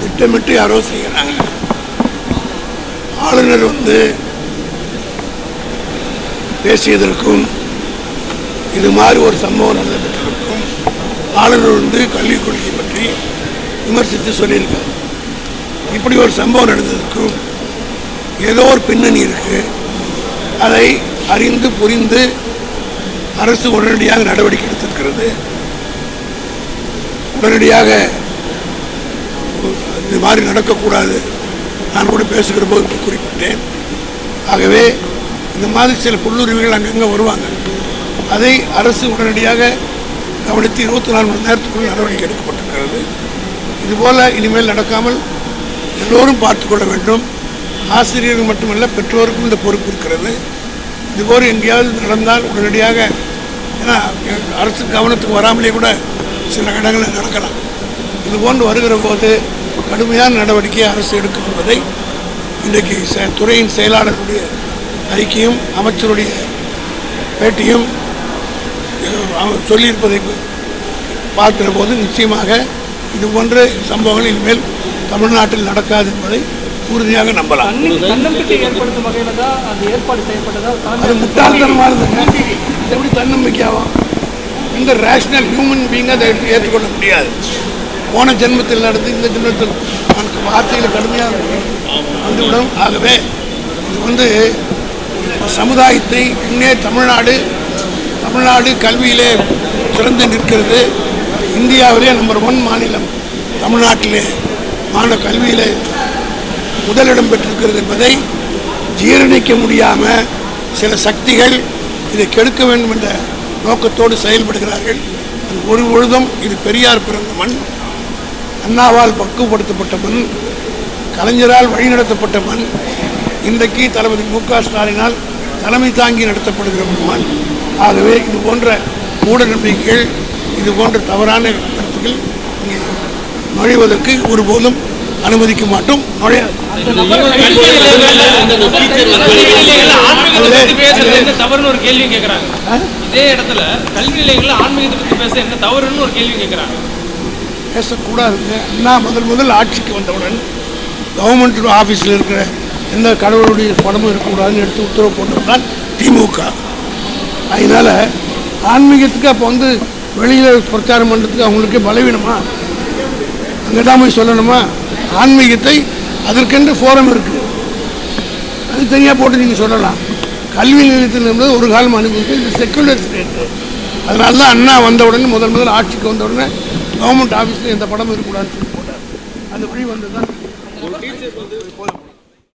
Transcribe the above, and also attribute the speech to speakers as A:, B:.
A: திட்டமிட்டு யாரோ செய்கிறாங்க. ஆளுநர் பேசியதற்கும் இது மாதிரி ஒரு சம்பவம் நடந்துவிட்டதற்கும் ஆளுநர் கல்விக் கொள்கை பற்றி விமர்சித்து சொல்லியிருக்கார். இப்படி ஒரு சம்பவம் நடந்ததற்கும் ஏதோ ஒரு பின்னணி இருக்கு. அதை அறிந்து புரிந்து அரசு உடனடியாக நடவடிக்கை எடுத்திருக்கிறது. உடனடியாக இது மாதிரி நடக்கக்கூடாது. நான் கூட பேசுகிற போது குறிப்பிட்டேன். ஆகவே இந்த மாதிரி சில புல்லுரிமைகள் அங்கங்கே வருவாங்க. அதை அரசு உடனடியாக கவனித்து 24 மணி நேரத்துக்குள் நடவடிக்கை எடுக்கப்பட்டிருக்கிறது. இதுபோல் இனிமேல் நடக்காமல் எல்லோரும் பார்த்துக்கொள்ள வேண்டும். ஆசிரியர்கள் மட்டுமல்ல, பெற்றோருக்கும் இந்த பொறுப்பு இருக்கிறது. இதுபோல் எங்கேயாவது நடந்தால் உடனடியாக, ஏன்னா அரசு கவனத்துக்கு வராமலே கூட சில இடங்களில் நடக்கலாம். இதுபோன்று வருகிற போது கடுமையான நடவடிக்கை அரசு எடுக்கும் என்பதை இன்றைக்கு துறையின் செயலாளருடைய அறிக்கையும் அமைச்சருடைய பேட்டியும் சொல்லியிருப்பதை பார்க்கிற போது நிச்சயமாக இது போன்ற சம்பவங்கள் இனிமேல் தமிழ்நாட்டில் நடக்காது என்பதை உறுதியாக நம்பலாம். அது முட்டாள்தனமாக இருந்தது. எப்படி தன்னம்பிக்கையாகும்? இந்த ரேஷனல் ஹியூமன் பீயிங் அதை ஏற்றுக்கொள்ள முடியாது. போன ஜென்மத்தில் நடந்து இந்த ஜென்மத்தில் வார்த்தைகள் கடுமையாக வந்துவிடும். ஆகவே இது சமுதாயத்தை இன்னே தமிழ்நாடு கல்வியிலே சிறந்து நிற்கிறது. இந்தியாவிலே நம்பர் 1 மாநிலம் தமிழ்நாட்டிலே கல்வியிலே முதலிடம் பெற்றிருக்கிறது என்பதை ஜீரணிக்க முடியாமல் சில சக்திகள் இதை கெடுக்க வேண்டும் என்ற நோக்கத்தோடு செயல்படுகிறார்கள். அது ஒரு பொழுதும் இது பெரியார் பிறந்த மண், அண்ணாவால் பக்குவப்படுத்தப்பட்ட மண், கலைஞரால் வழிநடத்தப்பட்ட மண், இன்றைக்கு தளபதி மு.க. ஸ்டாலினால் தலைமை தாங்கி நடத்தப்படுகிற மண். ஆகவே இது போன்ற மூட நம்பிக்கைகள், இது போன்ற தவறான கருத்துக்கள் இங்கே நுழைவதற்கு ஒருபோதும் அனுமதிக்க மாட்டோம். நுழையாது.
B: ஒரு கேள்வி கேட்கிறாங்க. இதே இடத்துல கல்வி நிலையங்கள்ல ஆன்மீகத்தை பற்றி பேச என்ன தவறுன்னு ஒரு கேள்வி கேட்கிறாங்க.
A: பேசக்கூடாதுங்க. நான் முதல் ஆட்சிக்கு வந்தவுடன் கவர்மெண்ட் ஆஃபீஸில் இருக்கிற எந்த கடவுளுடைய படமும் இருக்கக்கூடாதுன்னு எடுத்து உத்தரவு போட்டதுதான் திமுக. அதனால் ஆன்மீகத்துக்கு அப்போ வெளியில் பிரச்சாரம் பண்ணுறதுக்கு அவங்களுக்கே பலவீனமா? அங்கே தான் போய் சொல்லணுமா? ஆன்மீகத்தை அதற்கென்று ஃபோரம் இருக்குது, அது தனியாக போட்டு நீங்கள் சொல்லலாம். கல்வி நிலையத்தில் என்பது ஒரு காலம் அனுபவித்து இது செக்குலர் ஸ்டேட்டு. அதனால தான் அண்ணா வந்த உடனே முதல் ஆட்சிக்கு வந்த உடனே கவர்மெண்ட் ஆஃபீஸில் எந்த படமும் இருக்கக்கூடாதுன்னு சொல்லி போட்டார். அந்த வழி வந்து தான்